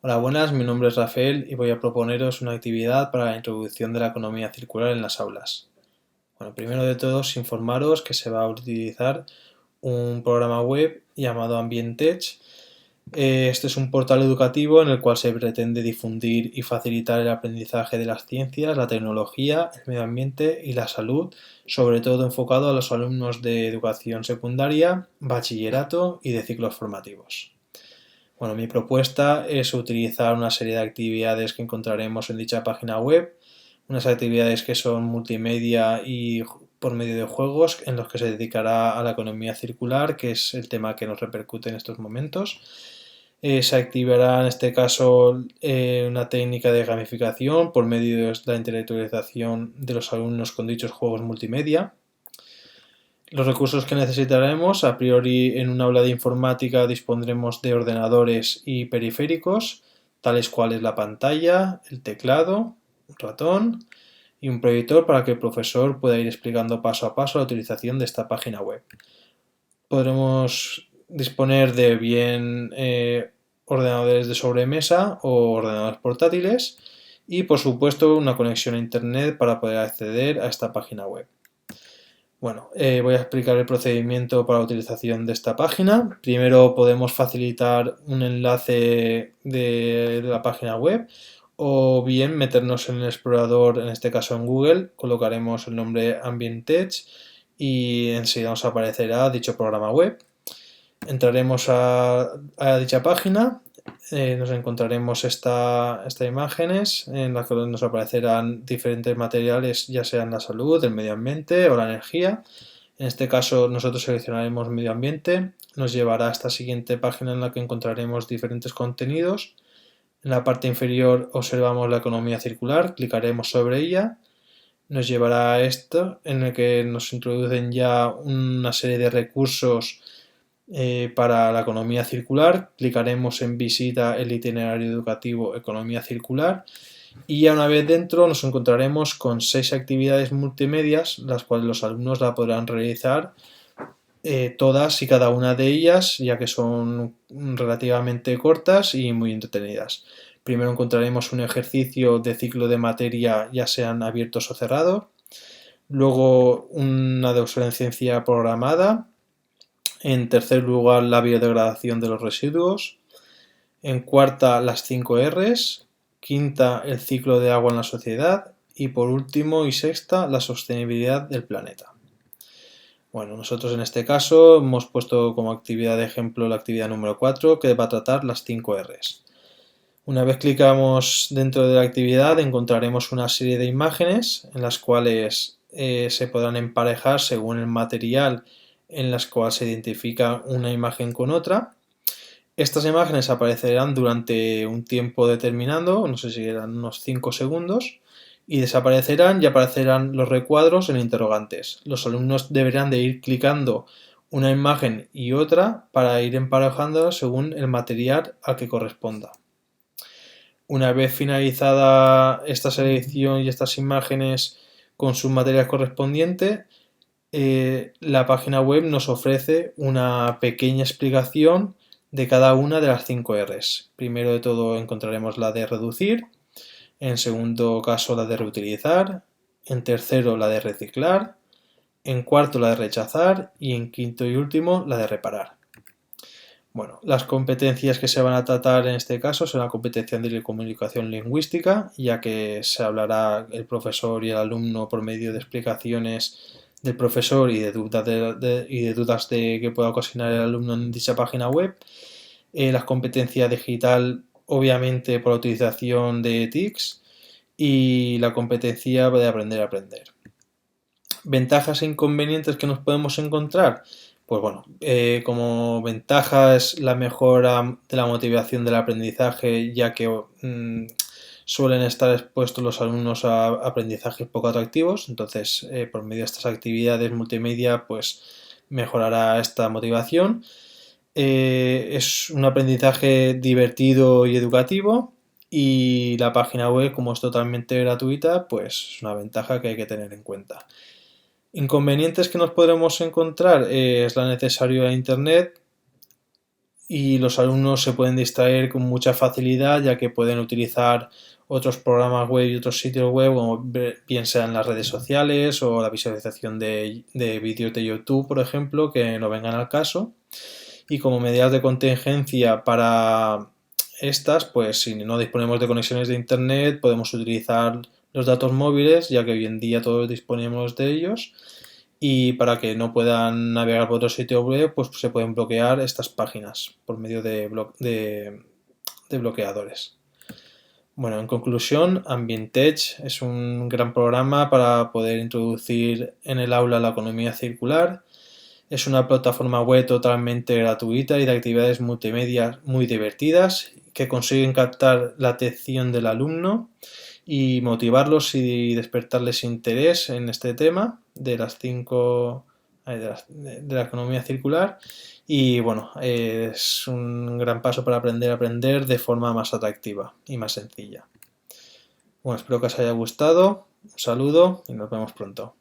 Hola, buenas, mi nombre es Rafael y voy a proponeros una actividad para la introducción de la economía circular en las aulas. Bueno, primero de todo, informaros que se va a utilizar un programa web llamado Ambientech. Este es un portal educativo en el cual se pretende difundir y facilitar el aprendizaje de las ciencias, la tecnología, el medio ambiente y la salud, sobre todo enfocado a los alumnos de educación secundaria, bachillerato y de ciclos formativos. Bueno, mi propuesta es utilizar una serie de actividades que encontraremos en dicha página web, unas actividades que son multimedia y por medio de juegos en los que se dedicará a la economía circular, que es el tema que nos repercute en estos momentos. Se activará en este caso una técnica de gamificación por medio de la intelectualización de los alumnos con dichos juegos multimedia. Los recursos que necesitaremos, a priori en un aula de informática dispondremos de ordenadores y periféricos, tales cuales la pantalla, el teclado, un ratón y un proyector para que el profesor pueda ir explicando paso a paso la utilización de esta página web. Podremos disponer de bien ordenadores de sobremesa o ordenadores portátiles y por supuesto una conexión a internet para poder acceder a esta página web. Bueno, voy a explicar el procedimiento para la utilización de esta página. Primero podemos facilitar un enlace de la página web o bien meternos en el explorador, en este caso en Google, colocaremos el nombre Ambientech y enseguida nos aparecerá dicho programa web. Entraremos a dicha página, nos encontraremos estas imágenes en las que nos aparecerán diferentes materiales, ya sean la salud, el medio ambiente o la energía. En este caso nosotros seleccionaremos medio ambiente, nos llevará a esta siguiente página en la que encontraremos diferentes contenidos. En la parte inferior observamos la economía circular, clicaremos sobre ella, nos llevará a esto en el que nos introducen ya una serie de recursos para la economía circular. Clicaremos en visita el itinerario educativo economía circular y ya una vez dentro nos encontraremos con 6 actividades multimedias, las cuales los alumnos la podrán realizar todas y cada una de ellas, ya que son relativamente cortas y muy entretenidas. Primero encontraremos un ejercicio de ciclo de materia, ya sean abiertos o cerrados. Luego una de obsolescencia programada. En tercer lugar, la biodegradación de los residuos. En cuarta, las 5 Rs. Quinta, el ciclo de agua en la sociedad. Y por último y sexta, la sostenibilidad del planeta. Bueno, nosotros en este caso hemos puesto como actividad de ejemplo la actividad número 4, que va a tratar las 5 Rs. Una vez clicamos dentro de la actividad encontraremos una serie de imágenes en las cuales se podrán emparejar según el material en las cuales se identifica una imagen con otra. Estas imágenes aparecerán durante un tiempo determinado, no sé si eran unos 5 segundos, y desaparecerán y aparecerán los recuadros en interrogantes. Los alumnos deberán de ir clicando una imagen y otra para ir emparejando según el material al que corresponda. Una vez finalizada esta selección y estas imágenes con su material correspondiente, la página web nos ofrece una pequeña explicación de cada una de las 5 Rs. Primero de todo encontraremos la de reducir, en segundo caso la de reutilizar, en tercero la de reciclar, en cuarto la de rechazar y en quinto y último la de reparar. Bueno, las competencias que se van a tratar en este caso son la competencia de comunicación lingüística, ya que se hablará el profesor y el alumno por medio de explicaciones del profesor y de dudas que pueda ocasionar el alumno en dicha página web. La competencia digital, obviamente, por la utilización de TICs y la competencia de aprender a aprender. ¿Ventajas e inconvenientes que nos podemos encontrar? Pues bueno, como ventaja es la mejora de la motivación del aprendizaje, ya que suelen estar expuestos los alumnos a aprendizajes poco atractivos, entonces por medio de estas actividades multimedia pues mejorará esta motivación. Es un aprendizaje divertido y educativo y la página web, como es totalmente gratuita, pues es una ventaja que hay que tener en cuenta. Inconvenientes que nos podremos encontrar es la necesaria internet y los alumnos se pueden distraer con mucha facilidad, ya que pueden utilizar otros programas web y otros sitios web, como bien sean las redes sociales o la visualización de vídeos de YouTube, por ejemplo, que no vengan al caso. Y como medidas de contingencia para estas, pues si no disponemos de conexiones de internet, podemos utilizar los datos móviles, ya que hoy en día todos disponemos de ellos, y para que no puedan navegar por otro sitio web, pues se pueden bloquear estas páginas por medio de bloqueadores. Bueno, en conclusión, AmbientEdge es un gran programa para poder introducir en el aula la economía circular. Es una plataforma web totalmente gratuita y de actividades multimedia muy divertidas que consiguen captar la atención del alumno y motivarlos y despertarles interés en este tema de las de la economía circular. Y bueno, es un gran paso para aprender a aprender de forma más atractiva y más sencilla. Bueno, espero que os haya gustado. Un saludo y nos vemos pronto.